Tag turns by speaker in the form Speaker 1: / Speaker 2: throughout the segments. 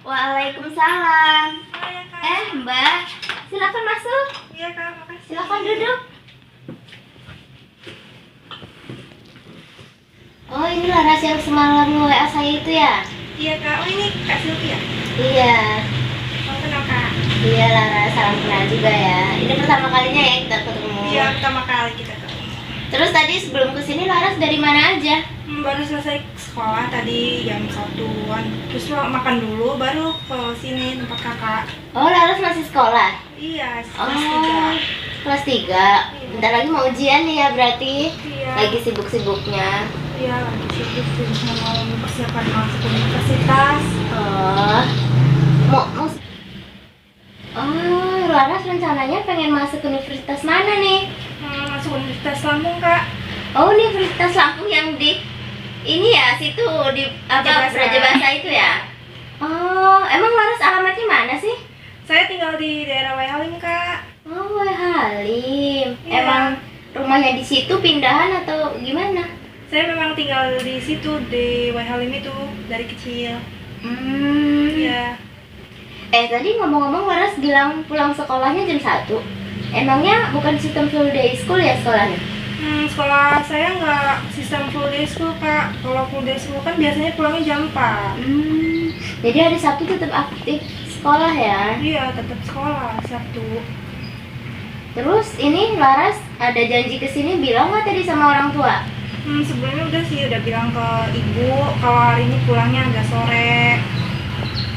Speaker 1: Waalaikumsalam.
Speaker 2: Oh ya kak.
Speaker 1: Mbak, silakan masuk.
Speaker 2: Iya kak, makasih.
Speaker 1: Silakan duduk. Oh, ini Laras yang semalam WA saya itu ya?
Speaker 2: Iya kak, oh ini kak Silvi ya?
Speaker 1: Iya.
Speaker 2: Oh kenal kak.
Speaker 1: Iya Laras, salam kenal juga ya. Ini pertama kalinya ya kita ketemu.
Speaker 2: Iya, pertama kali kita ketemu.
Speaker 1: Terus tadi sebelum kesini Laras dari mana aja?
Speaker 2: Baru selesai sekolah tadi jam 1-an. Terus makan dulu, baru ke sini tempat kakak.
Speaker 1: Oh, Laras masih sekolah?
Speaker 2: Iya,
Speaker 1: Oh,
Speaker 2: kelas 3.
Speaker 1: kelas 3. Bentar lagi mau ujian nih ya berarti?
Speaker 2: Iya.
Speaker 1: Lagi sibuk-sibuknya.
Speaker 2: Iya, lagi sibuk mau mempersiapkan masuk universitas.
Speaker 1: Mau Oh, Laras rencananya pengen masuk universitas mana nih?
Speaker 2: Masuk Universitas Lampung kak.
Speaker 1: Oh, Universitas Lampung yang di ini ya, situ di apa Brajabasa itu ya? Oh, emang Laras alamatnya mana sih?
Speaker 2: Saya tinggal di daerah Waihalim kak.
Speaker 1: Oh, Halim.
Speaker 2: Iya.
Speaker 1: Emang rumahnya di situ pindahan atau gimana?
Speaker 2: Saya memang tinggal di situ di Waihalim itu dari kecil. Iya.
Speaker 1: Tadi ngomong-ngomong Laras bilang pulang sekolahnya jam 1. Emangnya bukan sistem full day school ya sekolahnya?
Speaker 2: Sekolah saya nggak sistem full day school kak. Kalau full day school kan biasanya pulangnya jam 4.
Speaker 1: Jadi hari Sabtu tetap aktif sekolah ya?
Speaker 2: Iya, tetap sekolah Sabtu.
Speaker 1: Terus ini Laras ada janji kesini bilang nggak tadi sama orang tua?
Speaker 2: Sebelumnya udah sih, udah bilang ke ibu kalau hari ini pulangnya agak sore.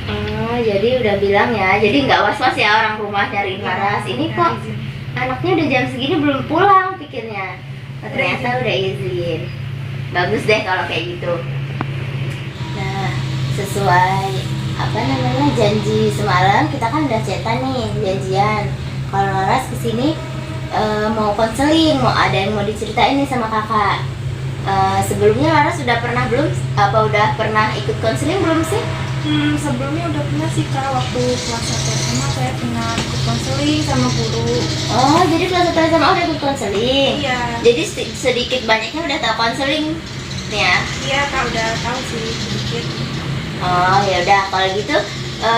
Speaker 1: Oh, jadi udah bilang ya. Jadi nggak was-was ya orang rumah nyariin Laras. Ini kok anaknya udah jam segini belum pulang pikirnya. Oh, ternyata udah izin. Bagus deh kalau kayak gitu. Nah, sesuai apa namanya janji semalam kita kan udah cetan nih janjian. Kalau Laras kesini mau konseling, mau ada yang mau diceritain nih sama kakak. Sebelumnya Laras sudah pernah belum? Apa udah pernah ikut konseling belum sih?
Speaker 2: Sebelumnya udah pernah sih kak, waktu kelas 1 SMA saya pernah ikut konseling sama guru.
Speaker 1: Oh, jadi kelas 1 SMA udah ikut konseling?
Speaker 2: Iya.
Speaker 1: Jadi sedikit banyaknya udah tahu konseling nih ya?
Speaker 2: Iya kak, udah tahu sih sedikit.
Speaker 1: Oh ya udah, kalau gitu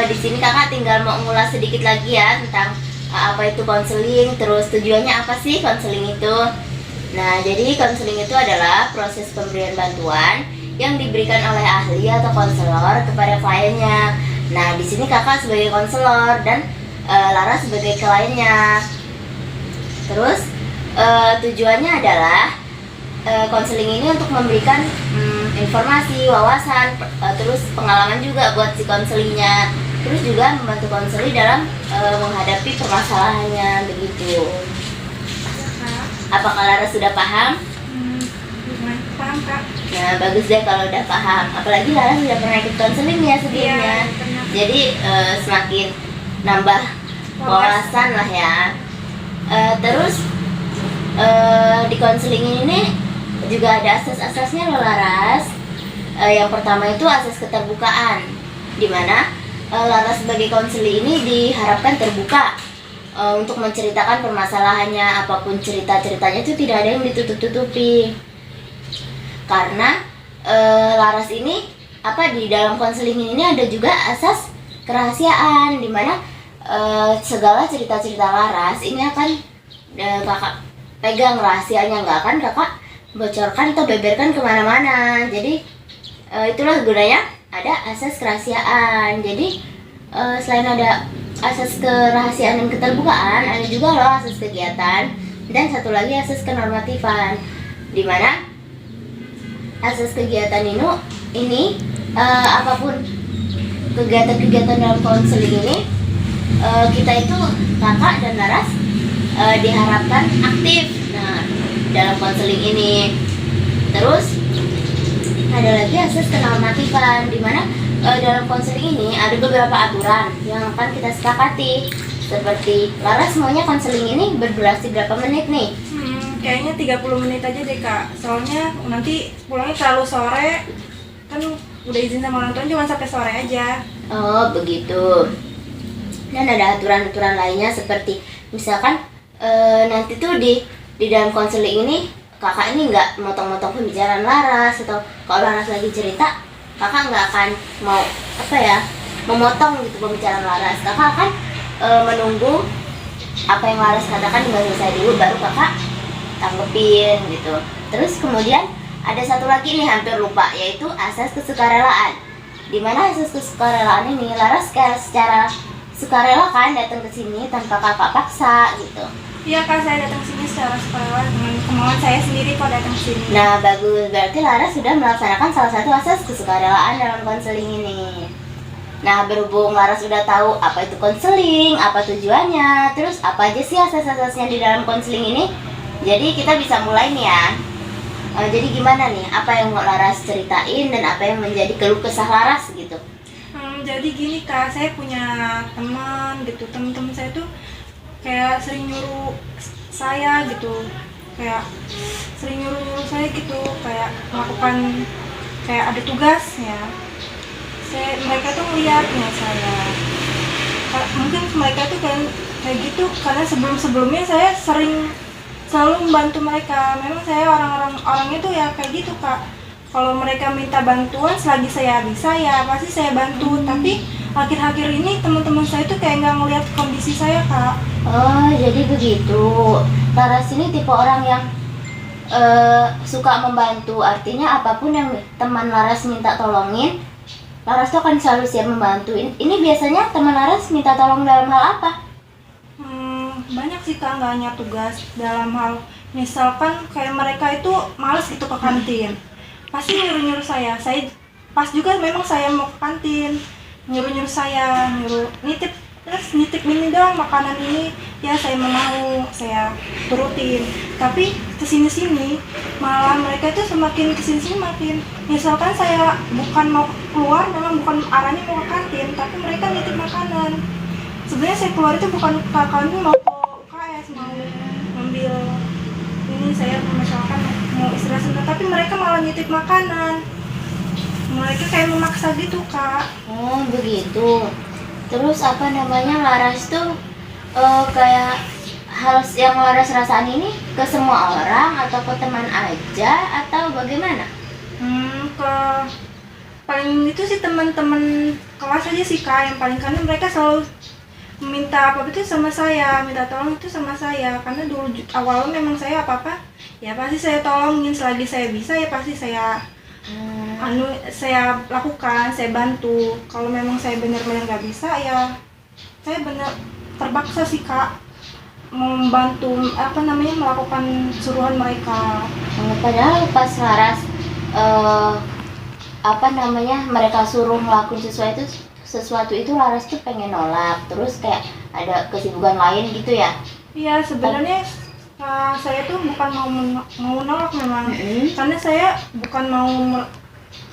Speaker 1: di sini kakak tinggal mau ngulas sedikit lagi ya tentang apa itu konseling, terus tujuannya apa sih konseling itu. Nah, jadi konseling itu adalah proses pemberian bantuan yang diberikan oleh ahli atau konselor kepada kliennya. Nah, di sini kakak sebagai konselor dan Laras sebagai kliennya. Terus tujuannya adalah konseling ini untuk memberikan informasi, wawasan, terus pengalaman juga buat si konselingnya. Terus juga membantu konseli dalam menghadapi permasalahannya begitu. Apakah Laras sudah paham?
Speaker 2: Paham kak.
Speaker 1: Nah, bagus deh kalau udah paham. Apalagi Laras sudah pernah ikut konseling ya sebelumnya.
Speaker 2: Iya,
Speaker 1: jadi semakin nambah wawasan lah ya. Terus di konseling ini juga ada asas-asasnya loh Laras. Yang pertama itu asas keterbukaan, dimana Laras sebagai konseling ini diharapkan terbuka untuk menceritakan permasalahannya. Apapun cerita-ceritanya itu tidak ada yang ditutup-tutupi. Karena Laras ini di dalam konseling ini ada juga asas kerahasiaan, dimana segala cerita-cerita Laras ini akan kakak pegang rahasianya, nggak akan kakak bocorkan atau beberkan kemana-mana. Jadi itulah gunanya ada asas kerahasiaan. Jadi selain ada asas kerahasiaan dan keterbukaan, ada juga loh asas kegiatan dan satu lagi asas kenormatifan, dimana asas kegiatan ini apapun kegiatan-kegiatan dalam konseling ini kita itu kakak dan Laras diharapkan aktif dalam konseling ini. Terus ada lagi asas kenormatifan, dimana dalam konseling ini ada beberapa aturan yang akan kita sepakati. Seperti Laras maunya konseling ini berdurasi berapa menit nih?
Speaker 2: Kayaknya 30 menit aja deh kak. Soalnya nanti pulangnya terlalu sore. Kan udah izin sama orang tua cuma sampai sore aja.
Speaker 1: Oh begitu. Dan ada aturan-aturan lainnya seperti misalkan nanti tuh di dalam konseling ini kakak ini nggak motong-motong pembicaraan Laras, atau kalau Laras lagi cerita kakak nggak akan mau memotong gitu pembicaraan Laras. Kakak kan menunggu apa yang Laras katakan nggak selesai dulu, baru kakak tanggepin gitu. Terus kemudian ada satu lagi nih hampir lupa, yaitu asas kesukarelaan. Dimana asas kesukarelaan ini Laras secara sukarela kan datang ke sini tanpa kakak paksa gitu.
Speaker 2: Iya kak, saya datang sini secara sukarela dengan kemauan saya sendiri kok datang sini.
Speaker 1: Nah bagus, berarti Laras sudah melaksanakan salah satu asas kesukarelaan dalam konseling ini. Nah berhubung Laras sudah tahu apa itu konseling, apa tujuannya, terus apa aja sih asas-asasnya di dalam konseling ini, jadi kita bisa mulai nih ya. Jadi gimana nih, apa yang mau Laras ceritain dan apa yang menjadi keluh kesah Laras gitu?
Speaker 2: Jadi gini kak, saya punya teman gitu, teman-teman saya tuh kayak sering nyuruh saya gitu, kayak sering nyuruh saya gitu, kayak melakukan kayak ada tugas ya. Mereka tuh ngeliatnya saya, mungkin mereka tuh kayak gitu karena sebelumnya saya selalu membantu mereka. Memang saya orangnya tuh ya kayak gitu kak. Kalau mereka minta bantuan selagi saya bisa ya pasti saya bantu. Tapi akhir-akhir ini teman-teman saya tuh kayak nggak ngeliat kondisi saya kak.
Speaker 1: Oh jadi begitu. Laras ini tipe orang yang suka membantu. Artinya apapun yang teman Laras minta tolongin, Laras tuh akan selalu siap membantu. Ini biasanya teman Laras minta tolong dalam hal apa?
Speaker 2: Banyak sih kak, nggak hanya tugas. Dalam hal misalkan kayak mereka itu males gitu ke kantin, pasti nyuruh saya pas juga memang saya mau ke kantin, nyuruh saya nitip ini dong makanan ini ya, saya mau saya turutin. Tapi kesini malah mereka itu semakin kesini makin, misalkan saya bukan mau keluar, memang bukan arahnya mau ke kantin, tapi mereka nitip makanan. Sebenarnya saya keluar itu bukan ke kantin, mau ke UKS, mau ngambil ini, saya misalkan mau istirahat sebentar, tapi mereka malah nitip makanan. Mereka kayak memaksa gitu kak.
Speaker 1: Oh begitu. Terus apa namanya, Laras tuh kayak hal yang Laras rasain ini ke semua orang atau ke teman aja atau bagaimana?
Speaker 2: Ke paling itu sih teman-teman kelas aja sih kak, yang paling, karena mereka selalu minta apa itu sama saya, minta tolong itu sama saya. Karena dulu awalnya memang saya apa ya pasti saya tolongin, selagi saya bisa ya pasti saya saya lakukan, saya bantu. Kalau memang saya benar-benar nggak bisa ya saya benar terpaksa sih kak membantu melakukan suruhan mereka.
Speaker 1: Padahal pas Laras mereka suruh ngelakuin sesuatu itu Laras tuh pengen nolak, terus kayak ada kesibukan lain gitu ya?
Speaker 2: Iya sebenarnya saya tuh bukan mau nolak memang, karena saya bukan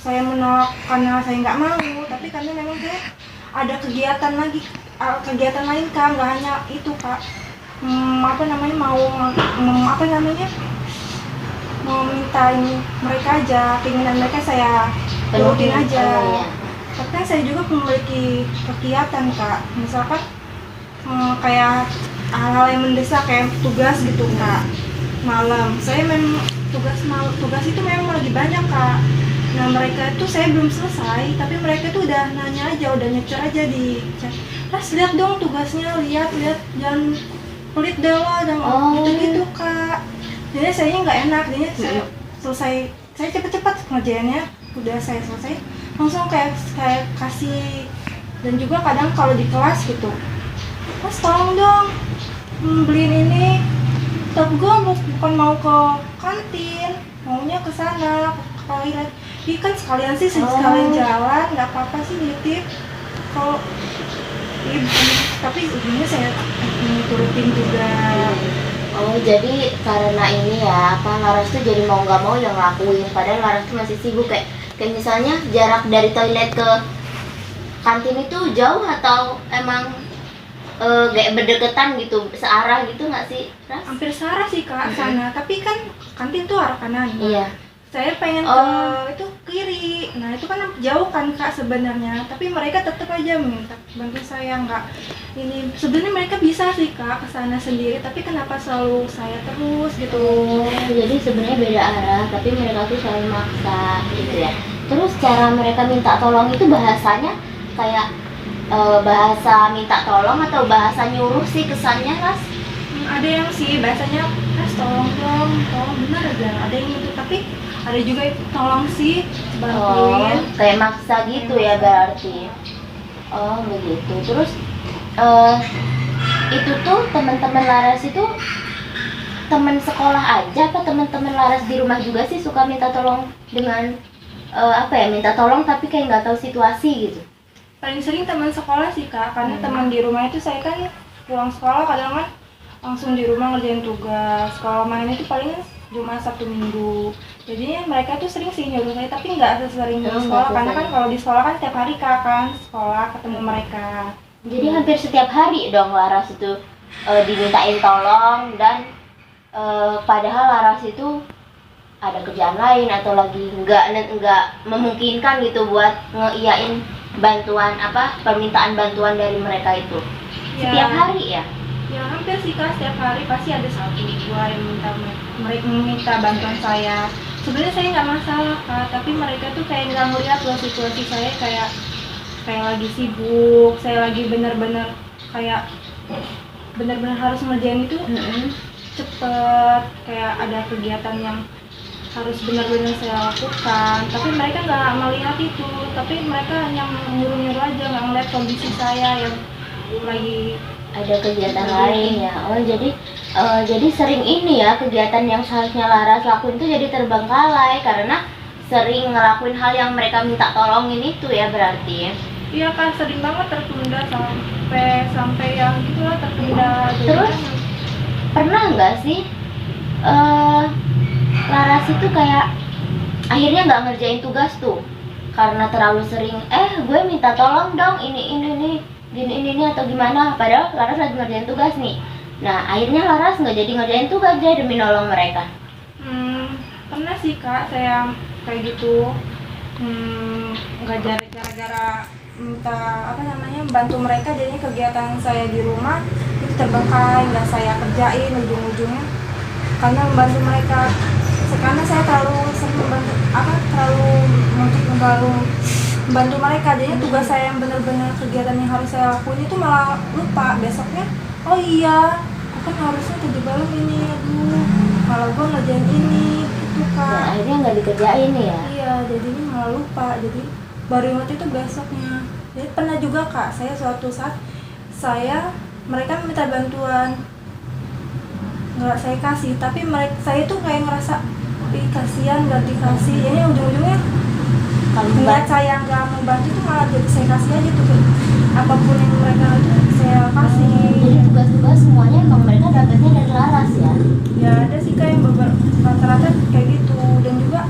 Speaker 2: saya menolak karena saya nggak mau, tapi karena memang saya ada kegiatan lain kak, nggak hanya itu kak. Mau mintain mereka aja, keinginan mereka saya penuhin aja. Tapi kan saya juga memiliki kegiatan kak, misalkan kayak hal-hal yang mendesak kayak tugas gitu kak, malam. Saya memang tugas itu memang lagi banyak kak. Nah mereka itu saya belum selesai, tapi mereka itu udah nanya aja, udah nyecer aja di chat. Ras lihat dong tugasnya, lihat jangan pelit deh lo, gitu kak. Jadi saya nggak enak, jadinya saya selesai, saya cepet-cepet ngerjainnya, udah saya selesai langsung kayak kasih. Dan juga kadang kalau di kelas gitu, Mas tolong dong beliin ini, tapi gue bukan mau ke kantin, maunya ke sana, ke toilet. Jadi kan sekalian jalan, nggak apa-apa sih nitip. Kalau tapi ujungnya saya turutin juga.
Speaker 1: Oh jadi karena ini ya, Laras tuh jadi mau nggak mau yang ngelakuin, padahal Laras tuh masih sibuk. Kayak misalnya jarak dari toilet ke kantin itu jauh atau emang kayak berdekatan gitu, searah gitu nggak sih, Ras?
Speaker 2: Hampir searah sih kak sana, tapi kan kantin tuh arah kanan.
Speaker 1: Iya.
Speaker 2: Saya pengen ke kiri, nah itu kan jauh kan kak sebenarnya, tapi mereka tetap aja minta bantu saya. Nggak ini, sebenarnya mereka bisa sih kak ke sana sendiri, tapi kenapa selalu saya terus gitu.
Speaker 1: Jadi sebenarnya beda arah, tapi mereka tuh selalu maksa gitu ya. Terus cara mereka minta tolong itu bahasanya kayak bahasa minta tolong atau bahasa nyuruh sih kesannya, Ras?
Speaker 2: Ada yang sih bahasanya Mas tolong dong, tolong benar aja, ada yang itu, tapi ada juga itu tolong sih bantuin.
Speaker 1: Kayak maksa gitu ya berarti. Oh begitu. Terus itu tuh teman-teman Laras itu teman sekolah aja apa teman-teman Laras di rumah juga sih suka minta tolong dengan minta tolong tapi kayak nggak tahu situasi gitu?
Speaker 2: Paling sering teman sekolah sih Kak, karena teman di rumah itu saya kan pulang sekolah kadang kan langsung di rumah ngerjain tugas. Kalau main itu paling cuma Sabtu Minggu. Jadinya mereka tuh sering sih nyuruh saya, tapi nggak sesering di sekolah, karena kan kalau di sekolah kan setiap hari Kak kan sekolah ketemu mereka.
Speaker 1: Jadi hampir setiap hari dong Laras itu dimintain tolong dan padahal Laras itu ada kerjaan lain atau lagi nggak memungkinkan gitu buat ngeiyain bantuan permintaan bantuan dari mereka itu.
Speaker 2: Ya,
Speaker 1: setiap hari ya?
Speaker 2: Ya hampir sih Kak, setiap hari pasti ada 1-2 yang minta bantuan saya. Sebenarnya saya nggak masalah Kak, tapi mereka tuh kayak nggak ngeliat loh situasi saya kayak lagi sibuk, saya lagi bener-bener harus ngerjain itu cepet, kayak ada kegiatan yang harus benar-benar saya lakukan, tapi mereka nggak melihat itu, tapi mereka hanya nyuruh-nyuruh aja, nggak ngeliat kondisi saya yang lagi
Speaker 1: ada kegiatan lain ya. Oh jadi sering ini ya, kegiatan yang seharusnya Laras lakuin itu jadi terbengkalai karena sering ngelakuin hal yang mereka minta tolongin itu ya berarti.
Speaker 2: Iya Kak, sering banget tertunda sampai yang gitulah tertunda.
Speaker 1: Terus pernah nggak sih Laras itu kayak akhirnya nggak ngerjain tugas tuh karena terlalu sering gue minta tolong dong ini gini atau gimana, padahal Laras lagi ngerjain tugas nih. Nah akhirnya Laras nggak jadi ngerjain tugas aja demi nolong mereka.
Speaker 2: Pernah sih Kak, saya kayak gitu nggak gara-gara minta bantu mereka, jadinya kegiatan saya di rumah itu terbengkalai, nggak saya kerjain ujung-ujungnya karena membantu mereka. Karena saya terlalu membantu mereka, jadinya tugas saya yang benar-benar kegiatan yang harus saya lakuin itu malah lupa. Besoknya oh iya aku kan harusnya tadi malam ini, aduh malah gue ngerjain ini gitu Kak.
Speaker 1: Nah, akhirnya nggak dikerjain ya?
Speaker 2: Iya, jadinya malah lupa, jadi baru ingat itu besoknya. Jadi pernah juga Kak, saya suatu saat mereka minta bantuan, nggak saya kasih, tapi saya tuh kayak ngerasa kasihan nggak dikasih, jadi ujung-ujungnya niat saya nggak mau bantu itu malah jadi saya kasih aja tuh apapun yang mereka saya kasih.
Speaker 1: Jadi tugas-tugas semuanya emang mereka dapetnya dari Laras ya?
Speaker 2: Ya ada sih Kak yang rata-rata kayak gitu, dan juga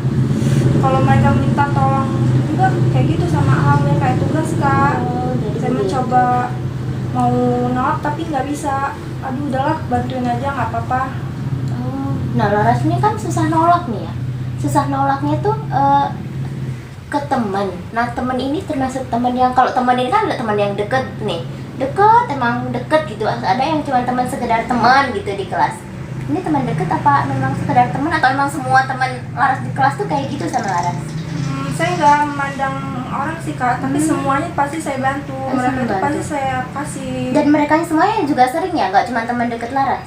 Speaker 2: kalau mereka minta tolong juga kayak gitu sama halnya kayak tugas Kak. Saya mencoba mau nolak tapi nggak bisa, aduh udahlah bantuin aja nggak apa-apa.
Speaker 1: Nah Laras ini kan susah nolak nih ya, susah nolaknya tuh ke teman. Nah teman ini termasuk teman yang, kalau teman ini kan ada teman yang deket emang deket gitu, ada yang cuma teman sekedar teman gitu di kelas. Ini teman deket apa memang sekedar teman, atau memang semua teman Laras di kelas tuh kayak gitu sama Laras?
Speaker 2: Saya nggak memandang orang sih Kak, tapi semuanya pasti saya bantu, mereka itu pasti saya kasih. Dan
Speaker 1: mereka semuanya juga sering ya, nggak cuma teman deket Laras?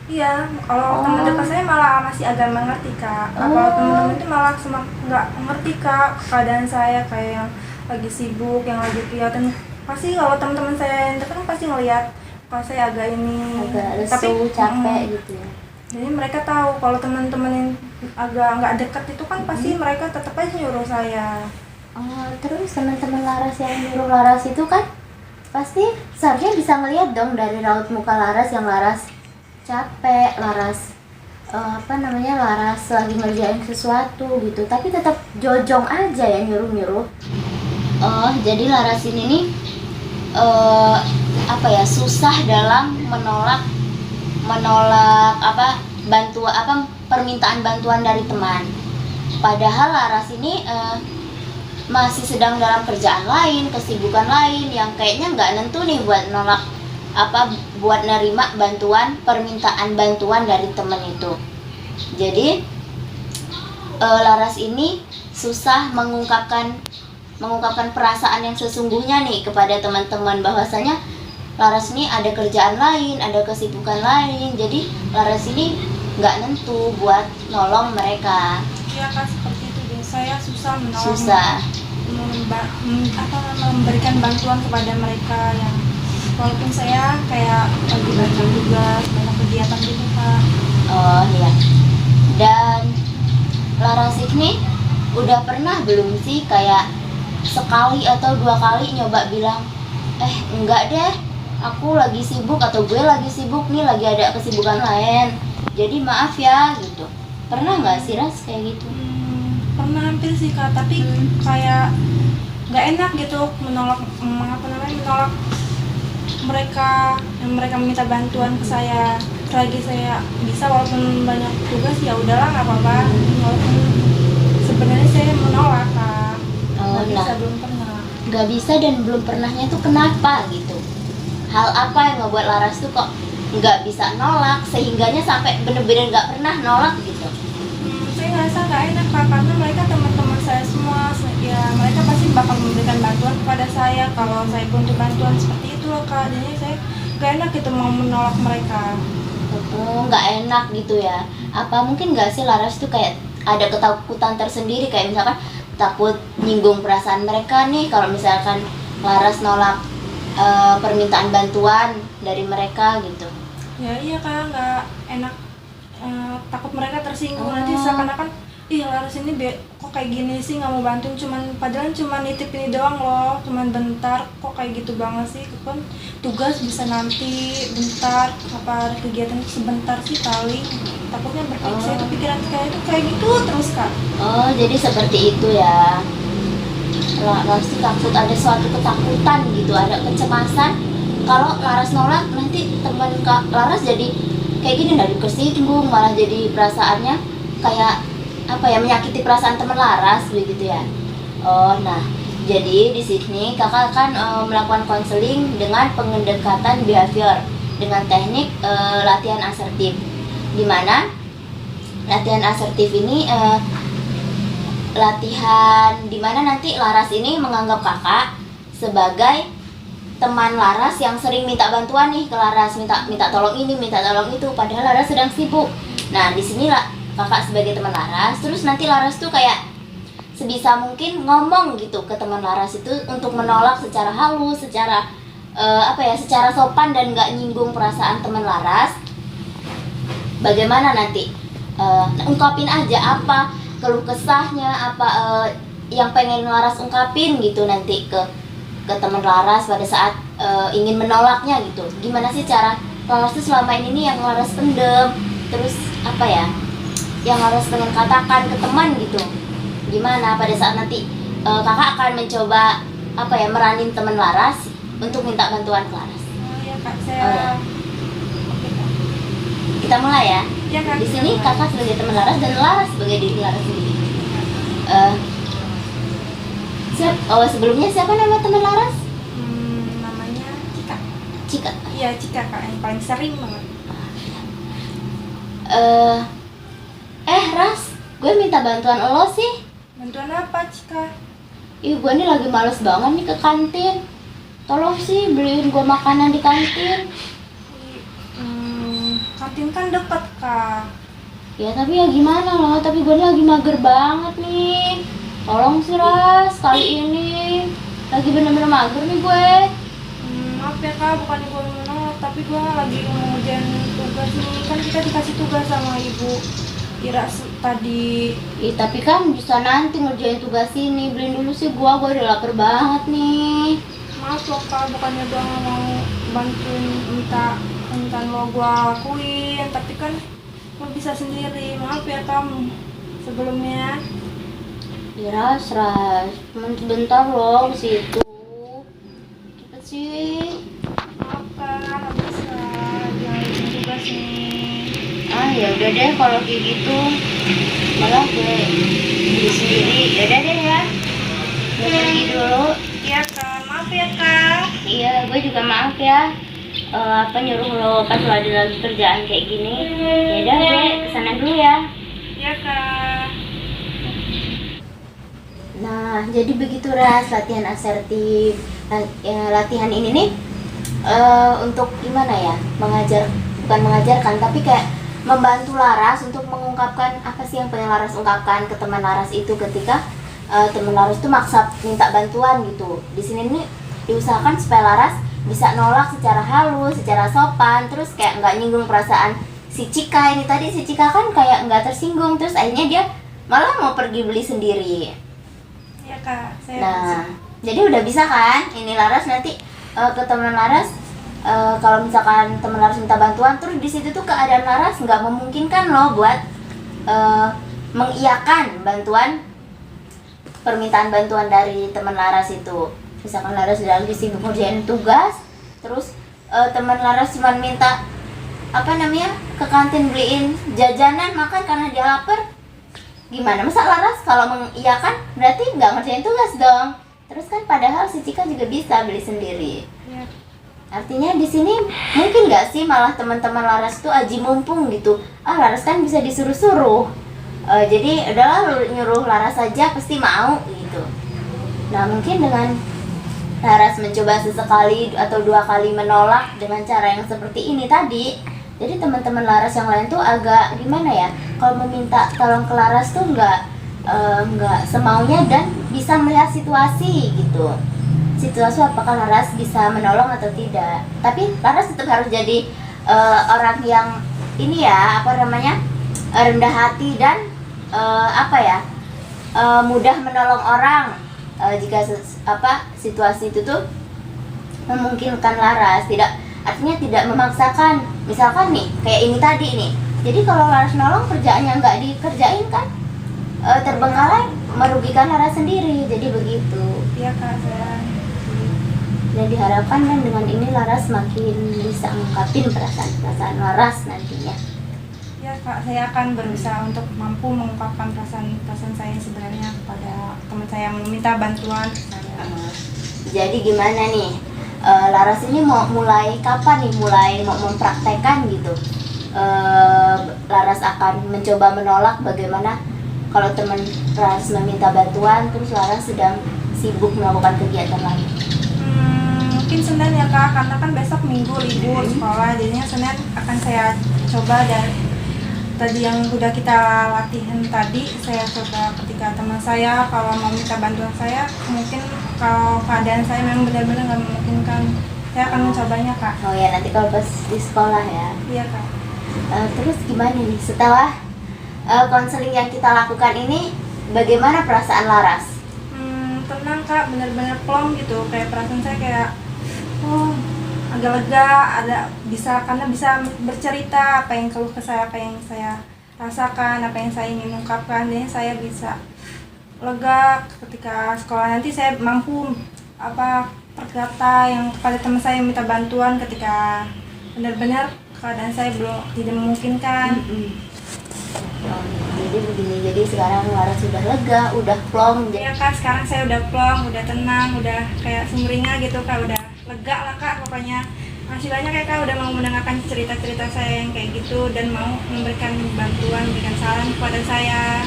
Speaker 2: Iya, kalau teman dekat saya malah masih agak mengerti Kak. Kalau teman-teman itu malah nggak mengerti Kak keadaan saya, kayak yang lagi sibuk, yang lagi kegiatan. Pasti kalau teman-teman saya yang dekat kan pasti ngelihat kalau saya agak
Speaker 1: lesu, tapi capek gitu ya.
Speaker 2: Jadi mereka tahu kalau teman-teman yang agak nggak dekat itu kan pasti mereka tetap aja nyuruh saya.
Speaker 1: Terus teman-teman Laras yang nyuruh Laras itu kan pasti seharusnya bisa ngelihat dong dari raut muka Laras yang Laras capek, Laras Laras lagi ngerjain sesuatu gitu, tapi tetap jojong aja ya nyuruh-nyuruh. Jadi Laras ini nih susah dalam menolak permintaan bantuan dari teman. Padahal Laras ini masih sedang dalam kerjaan lain, kesibukan lain yang kayaknya nggak nentu nih buat nolak buat nerima permintaan bantuan dari teman itu. Jadi Laras ini susah mengungkapkan mengungkapkan perasaan yang sesungguhnya nih kepada teman-teman, bahwasanya Laras ini ada kerjaan lain, ada kesibukan lain, jadi Laras ini nggak nentu buat nolong mereka.
Speaker 2: Iya kak, seperti itu deh. Saya susah menolong,
Speaker 1: Susah.
Speaker 2: memberikan bantuan kepada mereka yang walaupun saya kayak lagi banyak tugas, banyak kegiatan gitu kak.
Speaker 1: Oh iya. Dan Laras ini udah pernah belum sih kayak sekali atau 2 kali nyoba bilang, enggak deh, aku lagi sibuk, atau gue lagi sibuk nih, lagi ada kesibukan lain, jadi maaf ya gitu. Pernah nggak sih Ras kayak gitu?
Speaker 2: Pernah hampir sih kak, tapi kayak nggak enak gitu menolak menolak mereka yang mereka meminta bantuan ke saya. Selagi saya bisa, walaupun banyak tugas ya udahlah nggak apa-apa, walaupun sebenarnya saya menolak kak.
Speaker 1: Oh,
Speaker 2: Nggak bisa,
Speaker 1: nah,
Speaker 2: belum pernah.
Speaker 1: nggak bisa dan belum pernahnya tuh kenapa gitu? Hal apa yang ngebuat Laras tuh kok nggak bisa nolak, sehingganya sampai bener-bener nggak pernah nolak gitu?
Speaker 2: Saya ngerasa nggak enak kak, karena mereka teman-teman saya semua, ya mereka pasti bakal memberikan bantuan kepada saya kalau saya butuh bantuan seperti itu loh kak. Jadi saya nggak enak gitu mau menolak mereka.
Speaker 1: Oh, nggak enak gitu ya? Apa mungkin nggak sih Laras tuh kayak ada ketakutan tersendiri, kayak misalkan takut nyinggung perasaan mereka nih kalau misalkan Laras nolak permintaan bantuan dari mereka gitu?
Speaker 2: Ya iya kak, nggak enak, takut mereka tersinggung. Nanti
Speaker 1: Oh.
Speaker 2: seakan-akan ih Laras ini kok kayak gini sih, nggak mau bantuin, padahal cuman nitip ini doang loh, cuman bentar, kok kayak gitu banget sih. Kan tugas bisa nanti bentar, apa kegiatan sebentar sih paling. Takutnya saya kepikiran kayak gitu terus kak.
Speaker 1: Oh, jadi seperti itu ya. Laras tuh takut, ada suatu ketakutan gitu, ada kecemasan kalau Laras nolak nanti teman Laras jadi kayak gini, dari kesinggung, malah jadi perasaannya kayak apa ya, menyakiti perasaan teman Laras begitu ya. Oh, nah, jadi di sini kakak akan melakukan konseling dengan pendekatan behavior dengan teknik latihan asertif. Dimana latihan asertif ini latihan dimana nanti Laras ini menganggap kakak sebagai teman Laras yang sering minta bantuan nih ke Laras, minta tolong ini, minta tolong itu, padahal Laras sedang sibuk. Nah, di sini lah kakak sebagai teman Laras, terus nanti Laras tuh kayak sebisa mungkin ngomong gitu ke teman Laras itu untuk menolak secara halus, secara secara sopan dan nggak nyinggung perasaan teman Laras. Bagaimana nanti ungkapin aja apa keluh kesahnya, apa yang pengen Laras ungkapin gitu nanti ke teman Laras pada saat ingin menolaknya gitu. Gimana sih cara Laras tuh selama ini nih yang Laras pendem, terus apa ya yang Laras pengen katakan ke teman gitu. Gimana pada saat nanti kakak akan mencoba meranin teman Laras untuk minta bantuan ke Laras.
Speaker 2: Oh iya kak, saya.
Speaker 1: Oh, ya.
Speaker 2: Oke kak.
Speaker 1: Kita mulai ya.
Speaker 2: Iya kak.
Speaker 1: Di sini kakak sebagai teman Laras dan Laras sebagai diri Laras sendiri. Sebelumnya siapa nama teman Laras?
Speaker 2: Namanya Cika.
Speaker 1: Cika.
Speaker 2: Iya Cika kak, yang paling sering banget.
Speaker 1: Ras, gue minta bantuan lo sih.
Speaker 2: Bantuan apa Cika?
Speaker 1: Ih, gue nih lagi males banget nih ke kantin. Tolong sih beliin gue makanan di kantin.
Speaker 2: Kantin kan deket kak.
Speaker 1: Ya tapi ya gimana loh, tapi gue lagi mager banget nih. Tolong sih Ras, kali ini lagi bener-bener mager nih gue.
Speaker 2: Maaf ya kak, bukannya gue menolak, tapi gue lagi ngerjain tugas nih. Kan kita dikasih tugas sama ibu Ira tadi.
Speaker 1: Tapi kan bisa nanti ngerjain tugas ini. Beliin dulu sih gue udah lapar banget nih.
Speaker 2: Maaf loh kak, bukannya gue gak mau bantuin minta lo gue lakuin, tapi kan lo bisa sendiri. Maaf ya kamu sebelumnya.
Speaker 1: Ya Ras, cuma sebentar loh ke situ. Cepet sih.
Speaker 2: Maaf kak, gak bisa jalan tugas nih.
Speaker 1: Ya udah deh kalau kayak gitu, malah gue beli sendiri. Yaudah deh ya, gue pergi dulu.
Speaker 2: Iya kak, maaf ya kak.
Speaker 1: Iya, gue juga maaf ya nyuruh lo pas lo ada lagi kerjaan kayak gini. Yaudah gue kesana dulu ya.
Speaker 2: Iya kak.
Speaker 1: Nah, jadi begitu Ras, latihan asertif. Latihan ini nih untuk gimana ya? Bukan mengajarkan, tapi kayak membantu Laras untuk mengungkapkan apa sih yang pengen Laras ungkapkan ke teman Laras itu ketika teman Laras itu maksa minta bantuan gitu. Di sini nih diusahakan supaya Laras bisa nolak secara halus, secara sopan, terus kayak nggak nyinggung perasaan si Cika ini tadi. Si Cika kan kayak nggak tersinggung, terus akhirnya dia malah mau pergi beli sendiri.
Speaker 2: Iya Kak, saya
Speaker 1: Nah, jadi udah bisa kan? Ini Laras nanti ke teman Laras, kalau misalkan teman Laras minta bantuan, terus di situ tuh keadaan Laras nggak memungkinkan loh buat mengiyakan permintaan bantuan dari teman Laras itu. Misalkan Laras lagi sibuk ngerjain tugas, terus teman Laras cuma minta ke kantin beliin jajanan makan karena dia lapar. Gimana masa Laras kalau mengiyakan berarti nggak ngerjain tugas dong. Terus kan padahal si Cika juga bisa beli sendiri.
Speaker 2: ya.
Speaker 1: Artinya di sini mungkin nggak sih malah teman-teman Laras tuh aji mumpung gitu. Laras kan bisa disuruh-suruh. Jadi udahlah lu nyuruh Laras saja pasti mau gitu. Nah, mungkin dengan Laras mencoba sesekali atau 2 kali menolak dengan cara yang seperti ini tadi, jadi teman-teman Laras yang lain tuh agak gimana ya, kalau meminta tolong ke Laras tuh nggak semaunya dan bisa melihat situasi gitu. Situasi apakah Laras bisa menolong atau tidak. Tapi Laras tetap harus jadi orang yang ini ya, rendah hati dan mudah menolong orang jika situasi itu tuh memungkinkan Laras. Artinya tidak memaksakan. Misalkan nih kayak ini tadi nih, jadi kalau Laras nolong kerjaannya nggak dikerjain kan terbengkalai, merugikan Laras sendiri. Jadi begitu.
Speaker 2: Iya Kak, saya
Speaker 1: Dan diharapkan kan dengan ini Laras makin bisa mengungkapin perasaan Laras nantinya.
Speaker 2: ya Kak, saya akan berusaha untuk mampu mengungkapkan perasaan saya yang sebenarnya kepada teman saya yang meminta bantuan ke saya.
Speaker 1: Jadi gimana nih, Laras ini mau mulai kapan nih mau mempraktekkan gitu? Laras akan mencoba menolak bagaimana kalau teman Laras meminta bantuan terus Laras sedang sibuk melakukan kegiatan lain.
Speaker 2: Mungkin Senin ya Kak, karena kan besok Minggu libur sekolah, jadinya Senin akan saya coba. Dan tadi yang udah kita latihan tadi, saya coba ketika teman saya kalau mau minta bantuan saya, mungkin kalau keadaan saya memang benar-benar nggak memungkinkan, saya akan mencobanya Kak.
Speaker 1: Oh ya, nanti kalau pas di sekolah ya.
Speaker 2: Iya Kak.
Speaker 1: Terus gimana nih setelah konseling yang kita lakukan ini, bagaimana perasaan Laras?
Speaker 2: Tenang Kak, benar-benar plong gitu, kayak perasaan saya kayak agak lega, karena bisa bercerita apa yang keluh ke saya, apa yang saya rasakan, apa yang saya ingin ungkapkan. Dan saya bisa lega ketika sekolah nanti saya mampu berkata yang kepada teman saya yang minta bantuan ketika benar-benar keadaan saya tidak memungkinkan.
Speaker 1: Jadi begini, jadi sekarang Laras sudah lega, udah plong.
Speaker 2: Ya Kak, sekarang saya udah plong, udah tenang, udah kayak sumringah gitu Kak, udah lega lah Kak pokoknya. Masih banyak ya Kak, udah mau mendengarkan cerita-cerita saya yang kayak gitu dan mau memberikan bantuan, memberikan saran kepada saya.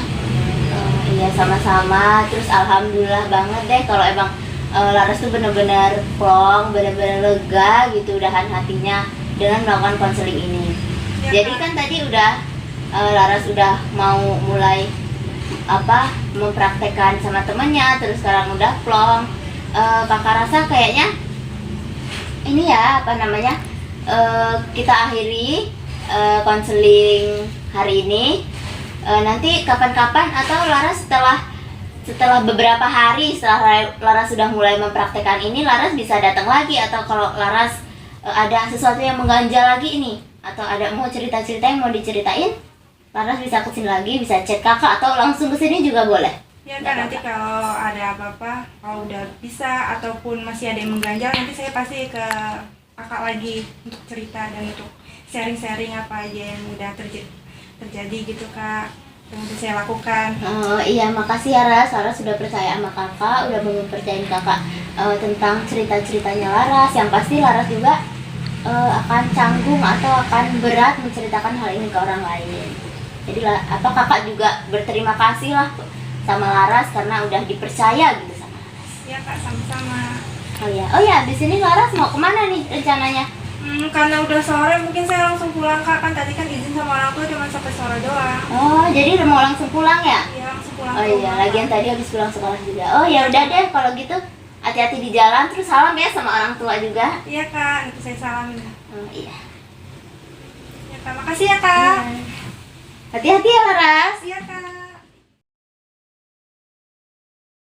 Speaker 1: Iya, sama-sama. Terus alhamdulillah banget deh kalau emang Laras tuh benar-benar plong, benar-benar lega gitu udahan hatinya dengan melakukan konseling ini.
Speaker 2: Ya,
Speaker 1: Jadi
Speaker 2: Kak.
Speaker 1: kan tadi udah Laras udah mau mulai mempraktekkan sama temennya, terus sekarang udah plong. Kakak rasa kayaknya ini ya kita akhiri konseling hari ini. Nanti kapan-kapan atau Laras setelah beberapa hari setelah Laras sudah mulai mempraktekkan ini, Laras bisa datang lagi, atau kalau Laras ada sesuatu yang mengganjal lagi ini atau ada mau cerita-cerita yang mau diceritain, Laras bisa kesini lagi, bisa chat kakak atau langsung kesini juga boleh.
Speaker 2: Ya Kak, nanti kalau ada apa-apa, kalau udah bisa ataupun masih ada yang mengganjal, nanti saya pasti ke kakak lagi untuk cerita dan untuk sharing-sharing apa aja yang udah terjadi gitu Kak, yang udah saya lakukan.
Speaker 1: Iya, makasih ya Laras sudah percaya sama kakak, udah mempercayain kakak tentang cerita-ceritanya Laras. Yang pasti Laras juga akan canggung atau akan berat menceritakan hal ini ke orang lain. Jadi kakak juga berterima kasih lah sama Laras karena udah dipercaya gitu sama Laras.
Speaker 2: Iya kak, sama-sama.
Speaker 1: Oh ya, di sini Laras mau kemana nih rencananya?
Speaker 2: Karena udah sore mungkin saya langsung pulang kak, kan tadi kan izin sama orang tua cuma sampai sore doang.
Speaker 1: Oh, jadi udah mau langsung pulang ya?
Speaker 2: Iya, langsung pulang.
Speaker 1: Oh
Speaker 2: ke
Speaker 1: iya,
Speaker 2: rumah,
Speaker 1: lagian
Speaker 2: Kak.
Speaker 1: tadi habis pulang sekolah juga. Oh ya udah deh kalau gitu, hati-hati di jalan, terus salam ya sama orang tua juga.
Speaker 2: Iya kak, nanti saya salamin.
Speaker 1: Oh iya.
Speaker 2: Ya kak, makasih ya kak.
Speaker 1: Hati-hati ya Laras.
Speaker 2: Iya kak.